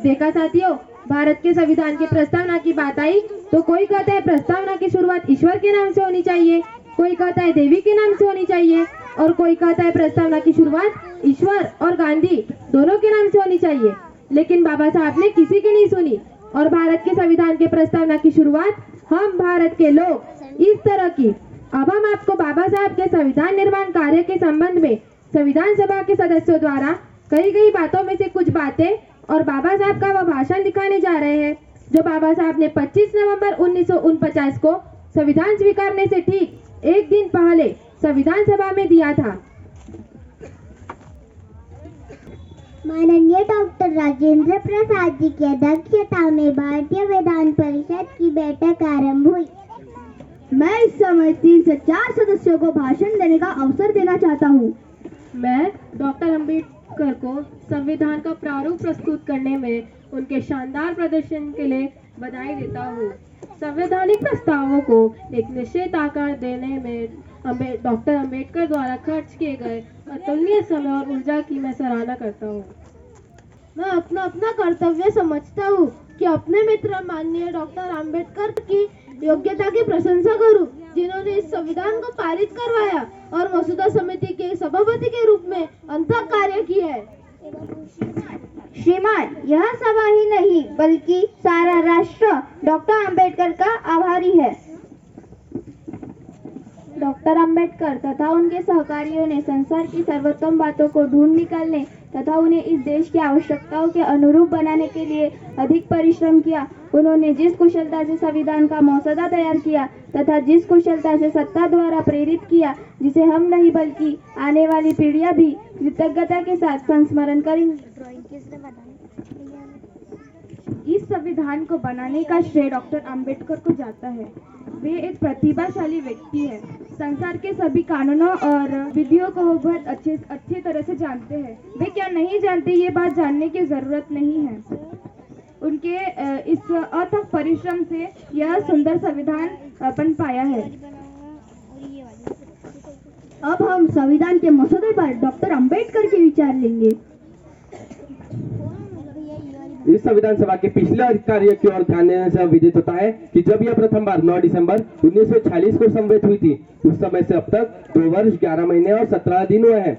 देखा साथियों, भारत के संविधान की प्रस्तावना की बात आई तो कोई कहता है प्रस्तावना की शुरुआत ईश्वर के नाम से होनी चाहिए, कोई कहता है देवी के नाम से होनी चाहिए और कोई कहता है प्रस्तावना की शुरुआत ईश्वर और गांधी दोनों के नाम से होनी चाहिए। लेकिन बाबा साहब ने किसी की नहीं सुनी और भारत के संविधान के प्रस्तावना की शुरुआत हम भारत के लोग इस तरह की। अब हम आपको बाबा साहब के संविधान निर्माण कार्य के संबंध में संविधान सभा के सदस्यों द्वारा कही गई बातों में से कुछ बातें और बाबा साहब का वह भाषण दिखाने जा रहे हैं जो बाबा साहब ने 25 नवंबर 1949 को संविधान स्वीकारने से ठीक एक दिन पहले संविधान सभा में दिया था। माननीय डॉक्टर राजेंद्र प्रसाद जी की अध्यक्षता में भारतीय विधान परिषद की बैठक आरंभ हुई। मैं इस समय 3 से 4 सदस्यों को भाषण देने का अवसर देना चाहता हूँ। मैं डॉक्टर अंबेडकर को संविधान का प्रारूप प्रस्तुत करने में उनके शानदार प्रदर्शन के लिए बधाई देता हूँ। संवैधानिक प्रस्तावों को एक निश्चित आकार देने में डॉक्टर अंबेडकर द्वारा खर्च किए गए अतुलनीय समय और ऊर्जा की मैं सराहना करता हूँ। मैं अपना अपना कर्तव्य समझता हूँ कि अपने मित्र माननीय डॉक्टर अंबेडकर की योग्यता की प्रशंसा करूं, जिन्होंने इस संविधान को पारित करवाया और मसौदा समिति के सभापति के रूप में अथक कार्य किया है। श्रीमान, यह सभा ही नहीं बल्कि सारा राष्ट्र डॉक्टर अंबेडकर का आभारी है। डॉक्टर अंबेडकर तथा उनके सहकारियों ने संसार की सर्वोत्तम बातों को ढूंढ निकालने तथा उन्हें इस देश की आवश्यकताओं के अनुरूप बनाने के लिए अधिक परिश्रम किया। उन्होंने जिस कुशलता से संविधान का मसौदा तैयार किया तथा जिस कुशलता से सत्ता द्वारा प्रेरित किया, जिसे हम नहीं बल्कि आने वाली पीढ़ियां भी कृतज्ञता के साथ संस्मरण करेंगी। इस संविधान को बनाने का श्रेय डॉक्टर अंबेडकर को जाता है। वे एक प्रतिभाशाली व्यक्ति हैं। संसार के सभी कानूनों और विधियों को वो बहुत अच्छी तरह से जानते हैं। वे क्या नहीं जानते, ये बात जानने की जरूरत नहीं है। उनके इस अथक परिश्रम से यह सुंदर संविधान बन पाया है। अब हम संविधान के मसौदे पर डॉक्टर अंबेडकर के विचार लेंगे। इस संविधान सभा के पिछले कार्य की ओर ध्यान देने से विदित होता है कि जब यह प्रथम बार 9 दिसंबर 1946 को संवेद हुई थी, उस समय से अब तक 2 वर्ष 11 महीने और 17 दिन हुए हैं।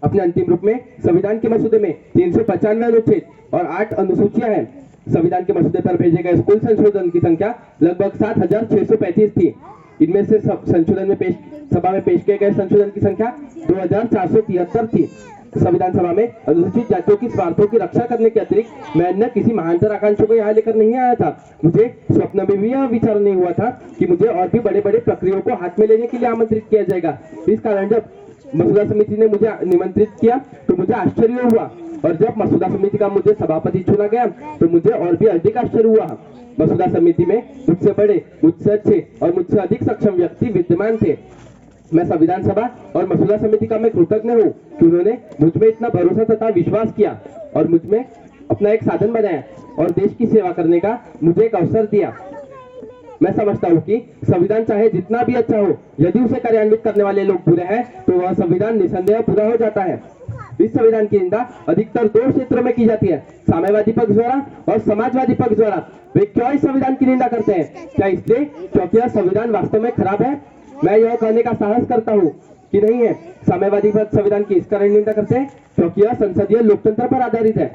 अपने अंतिम रूप में संविधान के मसौदे में 395 अनुच्छेद और 8 अनुसूचियां हैं। संविधान के मसौदे पर भेजे गए कुल संशोधन की संख्या लगभग 7,635 थी। इनमें से संशोधन में सभा में पेश किए गए संशोधन की संख्या 2,473 थी। संविधान सभा में अनुसूचित जातियों की स्वार्थों की रक्षा करने के अतिरिक्त मैं अन्य किसी महानतर आकांक्षा को यहाँ लेकर नहीं आया था। मुझे स्वप्न में भी यह विचार नहीं हुआ था कि मुझे और भी बड़े बड़े प्रक्रियाओं को हाथ में लेने के लिए आमंत्रित किया जाएगा। इस कारण जब मसौदा समिति ने मुझे निमंत्रित किया तो मुझे आश्चर्य हुआ, और जब मसौदा समिति का मुझे सभापति चुना गया तो मुझे और भी अधिक आश्चर्य हुआ। मसौदा समिति में मुझसे बड़े, मुझसे अच्छे और मुझसे अधिक सक्षम व्यक्ति विद्यमान थे। मैं संविधान सभा और मसौदा समिति का मैं कृतज्ञ हूँ कि उन्होंने मुझ में इतना भरोसा तथा विश्वास किया और मुझ में अपना एक साधन बनाया और देश की सेवा करने का मुझे एक अवसर दिया। मैं समझता हूँ कि संविधान चाहे जितना भी अच्छा हो, यदि उसे कार्यान्वित करने वाले लोग बुरे हैं तो वह संविधान निसंदेह पूरा हो जाता है। इस संविधान की निंदा अधिकतर 2 क्षेत्रों में की जाती है, साम्यवादी पक्ष द्वारा और समाजवादी पक्ष द्वारा। वे क्यों इस संविधान की निंदा करते हैं? क्या इसलिए क्योंकि यह संविधान वास्तव में खराब है? मैं यह कहने का साहस करता हूँ कि नहीं है। साम्यवादी पक्ष संविधान की इस कारण निंदा करते हैं क्योंकि यह संसदीय लोकतंत्र पर आधारित है।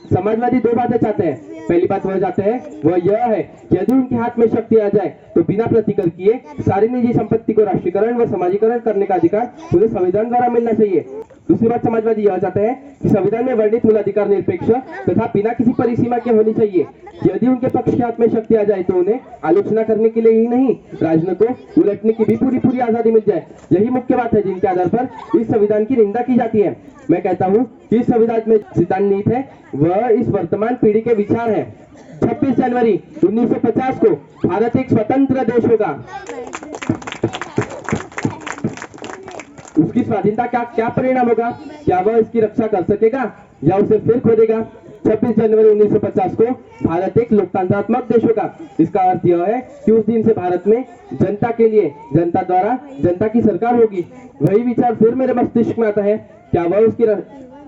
समाजवादी 2 बातें चाहते हैं। पहली बात वह चाहते हैं वह यह है कि यदि उनके हाथ में शक्ति आ जाए तो बिना प्रतिकर किए सारी निजी संपत्ति को राष्ट्रीयकरण व समाजीकरण करने का अधिकार उन्हें संविधान द्वारा मिलना चाहिए। दूसरी बात समाजवादी यह चाहते हैं कि संविधान में वर्णित मूलाधिकार निरपेक्ष तथा बिना किसी परिसीमा के होनी चाहिए। यदि उनके पक्ष के हाथ में शक्ति आ जाए तो उन्हें आलोचना करने के लिए ही नहीं, राजनीति को उलटने की भी पूरी आजादी मिल जाए। यही मुख्य बात है जिनके आधार पर इस संविधान की निंदा की जाती है। मैं कहता हूँ कि इस संविधान में सिद्धांत नीति है वह इस वर्तमान पीढ़ी के विचार है। 26 जनवरी 1950 को भारत एक स्वतंत्र देश होगा। उसकी स्वाधीनता का क्या परिणाम होगा? क्या वह इसकी रक्षा कर सकेगा या उसे फिर खो देगा? 26 जनवरी 1950 को भारत एक लोकतंत्रात्मक देश होगा। इसका अर्थ यह है कि उस दिन से भारत में जनता के लिए, जनता द्वारा जनता की सरकार होगी। वही विचार फिर मेरे मस्तिष्क में आता है, क्या वह उसकी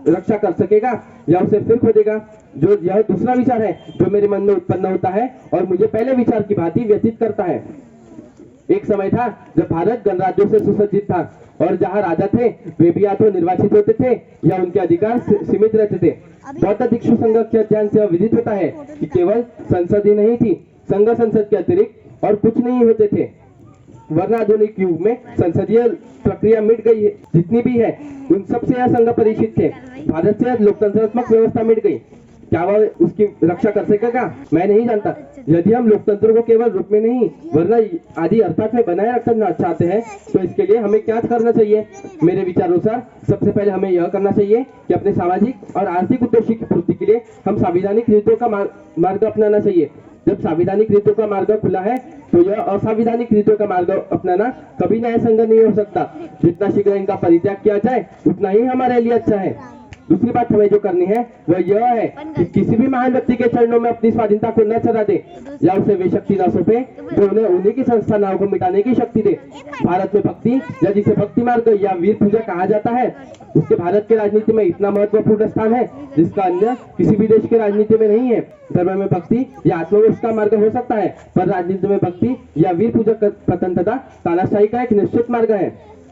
रक्षा कर सकेगा या उसे फिर खो देगा? जो यह दूसरा विचार है जो मेरे मन में उत्पन्न होता है और मुझे पहले विचार की भांति व्यतीत करता है। एक समय था जब भारत गणराज्यों से सुसज्जित था और जहाँ राजा थे वे भी या तो निर्वाचित होते थे या उनके अधिकार सीमित रहते थे। बहुत अधिक सुसंघ के अध्ययन से विदित होता है कि केवल संसद ही नहीं थी, संघ संसद के अतिरिक्त और कुछ नहीं होते थे। वरना आधुनिक युग में संसदीय प्रक्रिया मिट गई है, जितनी भी है उन सबसे यह संघ परिचित थे। भारत से लोकतंत्रात्मक व्यवस्था मिट गई। क्या वह उसकी रक्षा कर सकेगा? मैं नहीं जानता। यदि हम लोकतंत्र को केवल रूप में नहीं वरना आदि अर्थात में बनाए रखना चाहते हैं तो इसके लिए हमें क्या करना चाहिए? मेरे विचारानुसार सबसे पहले हमें यह करना चाहिए कि अपने सामाजिक और आर्थिक उद्देश्य की पूर्ति के लिए हम संवैधानिक रीतियों का मार्ग अपनाना चाहिए। जब संवैधानिक रीतियों का मार्ग खुला है तो यह असंवैधानिक रीतियों का मार्ग अपनाना कभी न्याय संगत नहीं हो सकता। जितना शीघ्र इनका परित्याग किया जाए उतना ही हमारे लिए अच्छा है। दूसरी बात हमें जो करनी है वह यह है कि किसी भी महान व्यक्ति के चरणों में अपनी स्वाधीनता को न चढ़ा दे या उसे वे शक्ति न सौंपे जो उन्हें उन्हीं की संस्थानों को मिटाने की शक्ति दे। भारत में भक्ति या जिसे भक्ति मार्ग या वीर पूजा कहा जाता है उसके भारत के राजनीति में इतना महत्वपूर्ण स्थान है जिसका अन्य किसी भी देश के राजनीति में नहीं है। धर्म में भक्ति या आत्मविश्वास का मार्ग हो सकता है पर राजनीति में भक्ति या वीर पूजा स्वतंत्रता तानाशाही का एक निश्चित मार्ग है।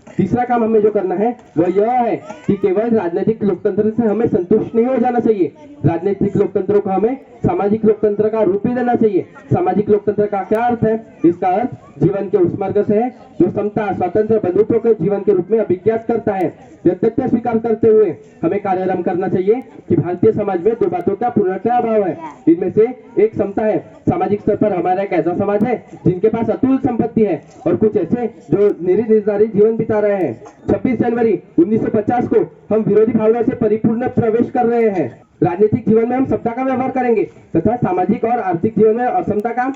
तीसरा काम हमें जो करना है वह यह है कि केवल राजनीतिक लोकतंत्र से हमें संतुष्ट नहीं हो जाना चाहिए। राजनीतिक लोकतंत्र को हमें सामाजिक लोकतंत्र का रूप भी देना चाहिए। सामाजिक लोकतंत्र का क्या अर्थ है? इसका अर्थ जीवन के उस मार्ग से है जो समता स्वतंत्र बंधुत्व के जीवन के रूप में अभिज्ञात करता है। यह तथ्य स्वीकार करते हुए हमें कार्यारंभ करना चाहिए कि भारतीय समाज में दो बातों का पूर्णतः अभाव है। इनमें से एक समता है। सामाजिक स्तर पर हमारा एक ऐसा समाज है जिनके पास अतुल संपत्ति है और कुछ ऐसे जो निर्धारित जीवन बिता रहे हैं। 26 जनवरी 1950 को हम विरोधी भावना से परिपूर्ण प्रवेश कर रहे हैं। राजनीतिक जीवन में हम समता का व्यवहार करेंगे तथा सामाजिक और आर्थिक जीवन में असमता का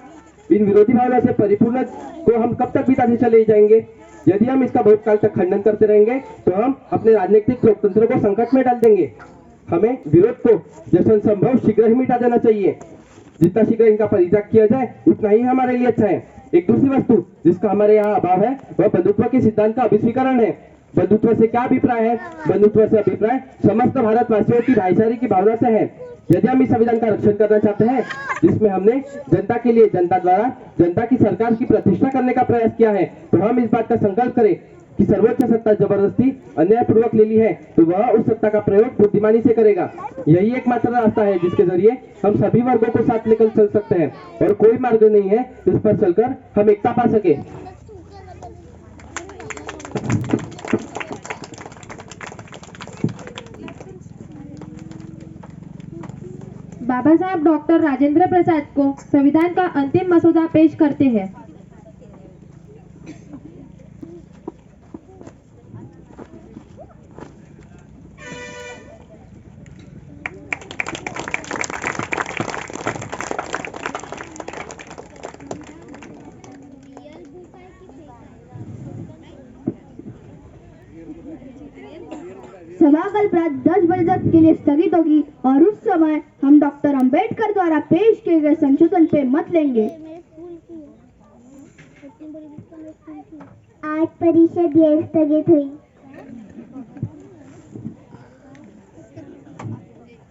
इन विरोधी भावना से परिपूर्ण को हम कब तक बिताते चले जाएंगे? यदि हम इसका बहुत काल तक खंडन करते रहेंगे तो हम अपने राजनीतिक लोकतंत्र को संकट में डाल देंगे। हमें विरोध को जैसा संभव शीघ्र ही मिटा देना चाहिए। जितना शीघ्र इनका परित्याग किया जाए उतना ही हमारे लिए अच्छा है। एक दूसरी वस्तु जिसका हमारे यहाँ अभाव है वह बंधुत्व के सिद्धांत का अभिस्वीकरण है। बंधुत्व से क्या अभिप्राय है? बंधुत्व से अभिप्राय समस्त भारतवासियों की भाईचारे की भावना से है। यदि हम इस संविधान का रक्षण करना चाहते हैं जिसमें हमने जनता के लिए जनता द्वारा जनता की सरकार की प्रतिष्ठा करने का प्रयास किया है तो हम इस बात का संकल्प करें कि सर्वोच्च सत्ता जबरदस्ती अन्यायपूर्वक ले ली है तो वह उस सत्ता का प्रयोग बुद्धिमानी से करेगा। यही एकमात्र रास्ता है जिसके जरिए हम सभी वर्गों को साथ लेकर चल सकते हैं और कोई मार्ग नहीं है जिस पर चलकर हम एकता पा सके। बाबा साहब डॉक्टर राजेंद्र प्रसाद को संविधान का अंतिम मसौदा पेश करते हैं। सभा कल प्रातः 10 बजे तक के लिए स्थगित होगी और उस समय हम डॉक्टर अंबेडकर द्वारा पेश किए गए संशोधन पे मत लेंगे। आज परिषद यह स्थगित हुई।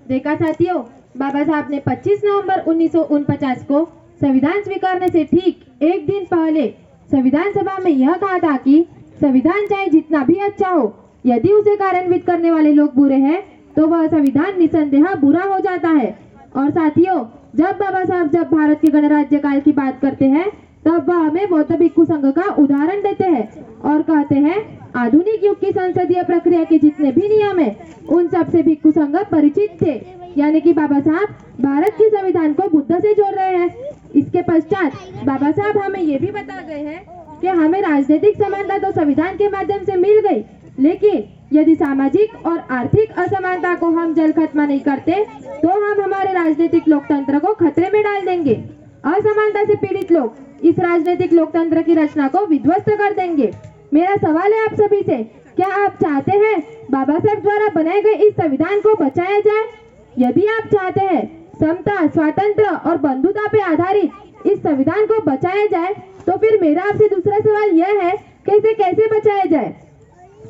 देखा साथियों, बाबा साहब ने 25 नवंबर 1949 को संविधान स्वीकारने से ठीक एक दिन पहले संविधान सभा में यह कहा था कि संविधान चाहे जितना भी अच्छा हो, यदि उसे कार्यान्वित करने वाले लोग बुरे हैं तो वह संविधान निसंदेह बुरा हो जाता है। और साथियों, जब बाबा साहब जब भारत के गणराज्य काल की बात करते हैं तब वह हमें बौद्ध भिक्षु संघ का उदाहरण देते हैं और कहते हैं आधुनिक युग की संसदीय प्रक्रिया के जितने भी नियम है उन सब से भिक्षु संघ परिचित थे। यानी कि बाबा साहब भारत के संविधान को बुद्ध से जोड़ रहे हैं। इसके पश्चात बाबा साहब हमें ये भी बता गए हैं कि हमें राजनीतिक समानता तो संविधान के माध्यम से मिल गई, लेकिन यदि सामाजिक और आर्थिक असमानता को हम जल्द खत्म नहीं करते तो हम हमारे राजनीतिक लोकतंत्र को खतरे में डाल देंगे। असमानता से पीड़ित लोग इस राजनीतिक लोकतंत्र की रचना को विध्वस्त कर देंगे। मेरा सवाल है आप सभी से, क्या आप चाहते हैं बाबा साहब द्वारा बनाए गए इस संविधान को बचाया जाए? यदि आप चाहते हैं समता, स्वातंत्र और बंधुता पे आधारित इस संविधान को बचाया जाए तो फिर मेरा आपसे दूसरा सवाल यह है कि इसे कैसे बचाया जाए?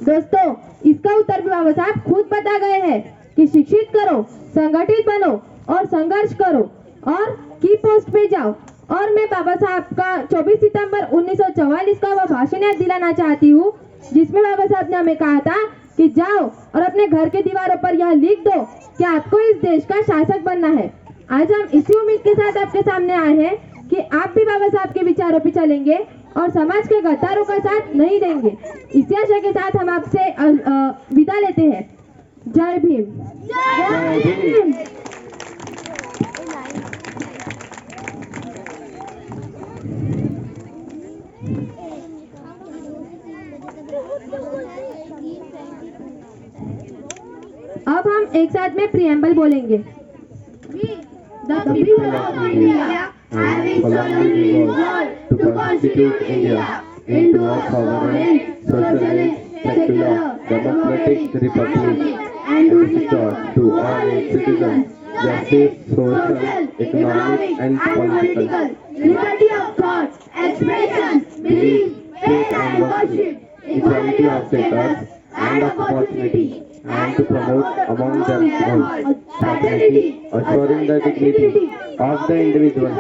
दोस्तों, इसका उत्तर भी बाबा साहब खुद बता गए हैं कि शिक्षित करो, संगठित बनो और संघर्ष करो और की पोस्ट पे जाओ। और मैं बाबा साहब का 24 सितंबर 1944 का वह भाषण याद दिलाना चाहती हूँ जिसमें बाबा साहब ने हमें कहा था कि जाओ और अपने घर के दीवारों पर यह लिख दो कि आपको इस देश का शासक बनना है। आज हम इसी उम्मीद के साथ आपके सामने आए हैं कि आप भी बाबा साहब के विचारों पर चलेंगे और समाज के गद्दारों का साथ नहीं देंगे। इसी आशा के साथ हम आपसे विदा लेते हैं। जय भीम। जय भीम। अब हम एक साथ में प्रियम्बल बोलेंगे। The people of India having solemnly resolved to constitute India into a sovereign, socialist, secular, democratic republic and to restore to all its citizens justice, social, economic, and political liberty of thought, expression, belief, faith and worship, equality of status and of opportunity, and to promote among them all fraternity, assuring the dignity of the individual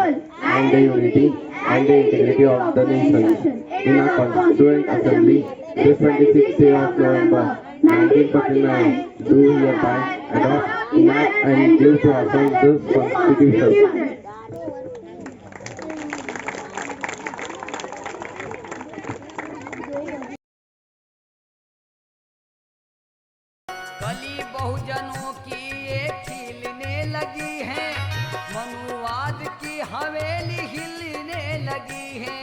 and the unity and the integrity of the nation. In our Constituent Assembly, this 26th day of November 1949, do hereby adopt, enact and give to ourselves this Constitution. कली बहुजनों की ये खिलने लगी है, मनुवाद की हवेली हिलने लगी है,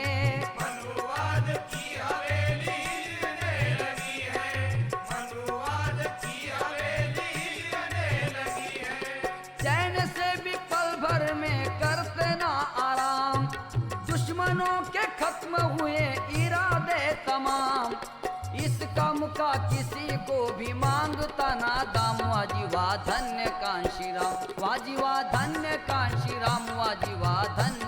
मनुवाद की हवेली हिलने लगी है, मनुवाद की हवेली हिलने लगी है। चैन से भी पल भर में करते ना आराम, दुश्मनों के खत्म हुए इरादे तमाम, इस काम का किसी को भी मांगता ना दाम। वाजीवा धन्य कांशीराम, वाजीवा धन्य कांशीराम, वाजीवा धन्य